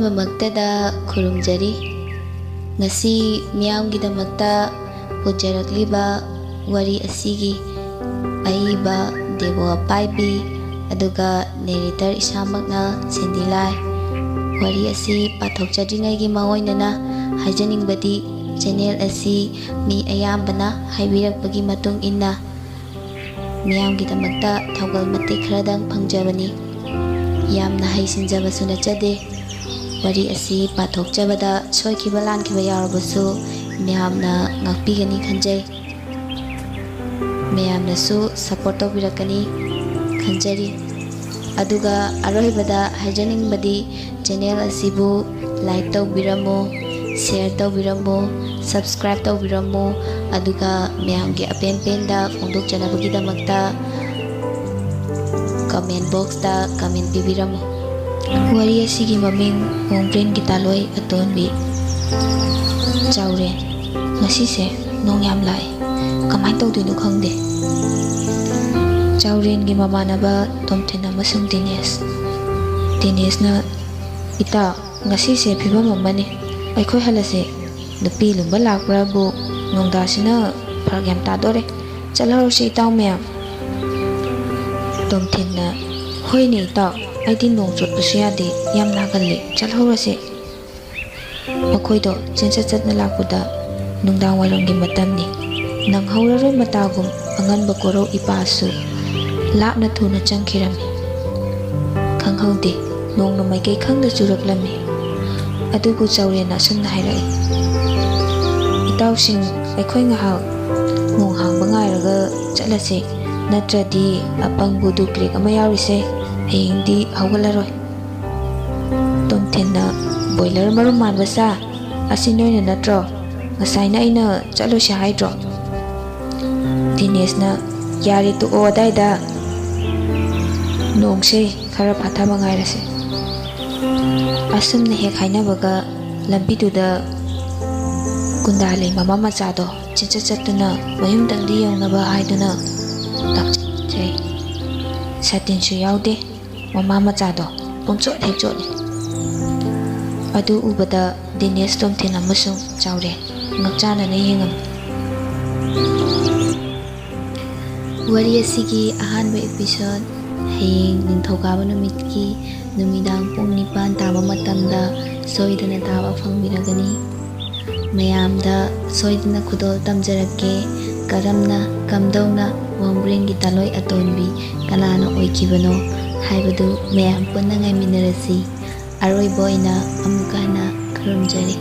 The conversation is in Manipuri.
ꯄꯨꯝꯅꯃꯛꯇꯗ ꯈꯨꯔꯨꯝꯖꯔꯤ꯫ ꯉꯁꯤ ꯃꯤꯌꯥꯝꯒꯤꯗꯃꯛꯇ ꯄꯨꯖꯔꯛꯂꯤꯕ ꯋꯥꯔꯤ ꯑꯁꯤꯒꯤ ꯑꯏꯕ ꯗꯦꯕꯣ ꯑꯄꯥꯏꯕꯤ ꯑꯗꯨꯒ ꯅꯦꯔꯦꯇꯔ ꯏꯁꯥꯃꯛꯅ ꯁꯦꯟꯗꯤꯂꯥꯏ꯫ ꯋꯥꯔꯤ ꯑꯁꯤ ꯄꯥꯊꯣꯛꯆꯗ꯭ꯔꯤꯉꯩꯒꯤ ꯃꯥꯡꯑꯣꯏꯅꯅ ꯍꯥꯏꯖꯅꯤꯡꯕꯗꯤ ꯆꯦꯅꯦꯜ ꯑꯁꯤ ꯃꯤ ꯑꯌꯥꯝꯕꯅ ꯍꯥꯏꯕꯤꯔꯛꯄꯒꯤ ꯃꯇꯨꯡ ꯏꯟꯅ ꯃꯤꯌꯥꯝꯒꯤꯗꯃꯛꯇ ꯊꯧꯒꯜ ꯃꯇꯦꯛ ꯈꯔꯗꯪ ꯐꯪꯖꯕꯅꯤ꯫ ꯌꯥꯝꯅ ꯍꯩꯁꯤꯡꯖꯕꯁꯨ ꯅꯠꯆꯗꯦ꯫ ꯋꯥꯔꯤ ꯑꯁꯤ ꯄꯥꯊꯣꯛꯆꯕꯗ ꯁꯣꯏꯈꯤꯕ ꯂꯥꯟꯈꯤꯕ ꯌꯥꯎꯔꯕꯁꯨ ꯃꯌꯥꯝꯅ ꯉꯥꯛꯄꯤꯒꯅꯤ ꯈꯟꯖꯩ꯫ ꯃꯌꯥꯝꯅꯁꯨ ꯁꯄꯣꯔꯠ ꯇꯧꯕꯤꯔꯛꯀꯅꯤ ꯈꯟꯖꯔꯤ꯫ ꯑꯗꯨꯒ ꯑꯔꯣꯏꯕꯗ ꯍꯥꯏꯖꯅꯤꯡꯕꯗꯤ ꯆꯦꯅꯦꯜ ꯑꯁꯤꯕꯨ ꯂꯥꯏꯛ ꯇꯧꯕꯤꯔꯝꯃꯨ, ꯁꯦꯌꯔ ꯇꯧꯕꯤꯔꯝꯃꯨ, ꯁꯕꯁꯀ꯭ꯔꯥꯏꯕ ꯇꯧꯕꯤꯔꯝꯃꯨ, ꯑꯗꯨꯒ ꯃꯌꯥꯝꯒꯤ ꯑꯄꯦꯟ ꯄꯦꯟꯗ ꯐꯣꯡꯗꯣꯛꯆꯅꯕꯒꯤꯗꯃꯛꯇ ꯀꯃꯦꯟ ꯕꯣꯛꯁꯇ ꯀꯃꯦꯟ ꯄꯤꯕꯤꯔꯝꯃꯨ꯫ ꯋꯥꯔꯤ ꯑꯁꯤꯒꯤ ꯃꯃꯤꯡ ꯋꯥꯡꯕ꯭ꯔꯦꯟ ꯒꯤꯇꯥꯂꯣꯏ ꯑꯇꯣꯟꯕꯤ꯫ ꯆꯥꯎꯔꯦꯟ: ꯉꯁꯤꯁꯦ ꯅꯣꯡ ꯌꯥꯝ ꯂꯥꯛꯑꯦ, ꯀꯃꯥꯏꯅ ꯇꯧꯗꯣꯏꯅꯣ ꯈꯪꯗꯦ꯫ ꯆꯥꯎꯔꯦꯟꯒꯤ ꯃꯃꯥꯟꯅꯕ ꯇꯣꯝꯊꯤꯟ ꯑꯃꯁꯨꯡ ꯗꯤꯅꯦꯁ꯫ ꯗꯤꯅꯦꯁꯅ: ꯏꯇꯥꯎ, ꯉꯁꯤꯁꯦ ꯐꯤꯕꯝ ꯑꯃꯅꯤ, ꯑꯩꯈꯣꯏ ꯍꯜꯂꯁꯦ꯫ ꯅꯨꯄꯤ ꯂꯨꯝꯕ ꯂꯥꯛꯄ꯭ꯔꯕꯨ, ꯅꯣꯡꯗꯥꯁꯤꯅ ꯐꯔꯛ ꯌꯥꯝ ꯇꯥꯗꯣꯔꯦ, ꯆꯠꯍꯧꯔꯁꯤ ꯏꯇꯥꯎ ꯃꯌꯥꯝ꯫ ꯇꯣꯝꯊꯤꯟꯅ: ꯍꯣꯏꯅꯦ ꯏꯇꯥꯎ, ꯑꯩꯗꯤ ꯅꯣꯡ ꯆꯣꯠꯄꯁꯨ ꯌꯥꯗꯦ, ꯌꯥꯝ ꯅꯥꯒꯜꯂꯦ, ꯆꯠꯍꯧꯔꯁꯦ꯫ ꯃꯈꯣꯏꯗꯣ ꯆꯦꯟꯆꯠ ꯆꯠꯅ ꯂꯥꯛꯄꯗ ꯅꯨꯡꯗꯥꯡ ꯋꯥꯏꯔꯝꯒꯤ ꯃꯇꯝꯅꯤ꯫ ꯅꯪꯍꯧꯔꯔꯣꯏ ꯃꯇꯥꯒꯨꯝ ꯑꯉꯟꯕ ꯀꯣꯔꯧ ꯏꯄꯥꯁꯨ ꯂꯥꯞꯅ ꯊꯨꯅ ꯆꯪꯈꯤꯔꯝꯃꯤ꯫ ꯈꯪꯍꯧꯗꯦ, ꯅꯣꯡꯅ ꯃꯥꯏꯀꯩ ꯈꯪꯅ ꯆꯨꯔꯛꯂꯝꯃꯤ꯫ ꯑꯗꯨꯕꯨ ꯆꯥꯎꯔꯦꯟꯅ ꯑꯁꯨꯝꯅ ꯍꯥꯏꯔꯛꯏ: ꯏꯇꯥꯎꯁꯤꯡ, ꯑꯩꯈꯣꯏ ꯉꯥꯏꯍꯥꯛ ꯅꯣꯡ ꯍꯥꯡꯕ ꯉꯥꯏꯔꯒ ꯆꯠꯂꯁꯦ, ꯅꯠꯇ꯭ꯔꯗꯤ ꯑꯄꯪꯕꯨ ꯗꯨ-ꯀ꯭ꯔꯦꯛ ꯑꯃ ꯌꯥꯎꯔꯤꯁꯦ, ꯍꯌꯦꯡꯗꯤ ꯍꯧꯒꯠꯂꯔꯣꯏ꯫ ꯇꯣꯝꯊꯤꯟꯅ: ꯕꯣꯏꯂꯔ ꯃꯔꯨꯝ ꯃꯥꯟꯕ ꯁꯥ, ꯑꯁꯤ ꯅꯣꯏꯅ ꯅꯠꯇ꯭ꯔꯣ? ꯉꯁꯥꯏꯅ ꯑꯩꯅ ꯆꯠꯂꯣꯏꯁꯦ ꯍꯥꯏꯗ꯭ꯔꯣ? ꯗꯤꯅꯦꯁꯅ: ꯌꯥꯔꯦ ꯇꯣꯛꯑꯣ ꯑꯗꯥꯏꯗ, ꯅꯣꯡꯁꯦ ꯈꯔ ꯐꯥꯊꯕ ꯉꯥꯏꯔꯁꯦ꯫ ꯑꯁꯨꯝꯅ ꯍꯦꯛ ꯍꯥꯏꯅꯕꯒ ꯂꯝꯕꯤꯗꯨꯗ ꯀꯨꯟꯗꯥꯂꯩ ꯃꯃꯥ ꯃꯆꯥꯗꯣ ꯆꯦꯟꯆꯠ ꯆꯠꯇꯨꯅ ꯃꯌꯨꯝꯇꯪꯗꯤ ꯌꯧꯅꯕ ꯍꯥꯏꯗꯨꯅ ꯂꯥꯛꯆꯩ꯫ ꯁꯥꯇꯤꯟꯁꯨ ꯌꯥꯎꯗꯦ ꯃꯃꯥ ꯃꯆꯥꯗꯣ, ꯄꯨꯡꯆꯣꯠ ꯍꯦꯛ ꯆꯣꯠꯂꯤ꯫ ꯑꯗꯨ ꯎꯕꯗ ꯗꯤꯅꯦꯁ, ꯇꯣꯝꯊꯤꯟ ꯑꯃꯁꯨꯡ ꯆꯥꯎꯔꯦꯟ ꯉꯛꯆꯥꯅꯅ ꯌꯦꯡꯉꯝꯃꯤ꯫ ꯋꯥꯔꯤ ꯑꯁꯤꯒꯤ ꯑꯍꯥꯟꯕ ꯑꯦꯄꯤꯁꯣꯗ ꯍꯌꯦꯡ ꯅꯤꯡꯊꯧꯀꯥꯕ ꯅꯨꯃꯤꯠꯀꯤ ꯅꯨꯃꯤꯗꯥꯡ ꯄꯨꯡ 9 ꯇꯥꯕ ꯃꯇꯝꯗ ꯁꯣꯏꯗꯅ ꯇꯥꯕ ꯐꯪꯕꯤꯔꯒꯅꯤ꯫ ꯃꯌꯥꯝꯗ ꯁꯣꯏꯗꯅ ꯈꯨꯗꯣꯜ ꯇꯝꯖꯔꯛꯀꯦ, ꯀꯔꯝꯅ ꯀꯝꯗꯧꯅ ꯋꯥꯡꯕ꯭ꯔꯦꯟ ꯒꯤꯇꯥꯂꯣꯏ ꯑꯇꯣꯟꯕꯤ ꯀꯅꯥꯅ ꯑꯣꯏꯈꯤꯕꯅꯣ ꯍꯥꯏꯕꯗꯨ ꯃꯌꯥꯝ ꯄꯨꯟꯅ ꯉꯥꯏꯃꯤꯟꯅꯔꯁꯤ꯫ ꯑꯔꯣꯏꯕ ꯑꯣꯏꯅ ꯑꯃꯨꯛꯀ ꯍꯟꯅ ꯈꯨꯔꯨꯝꯖꯔꯤ꯫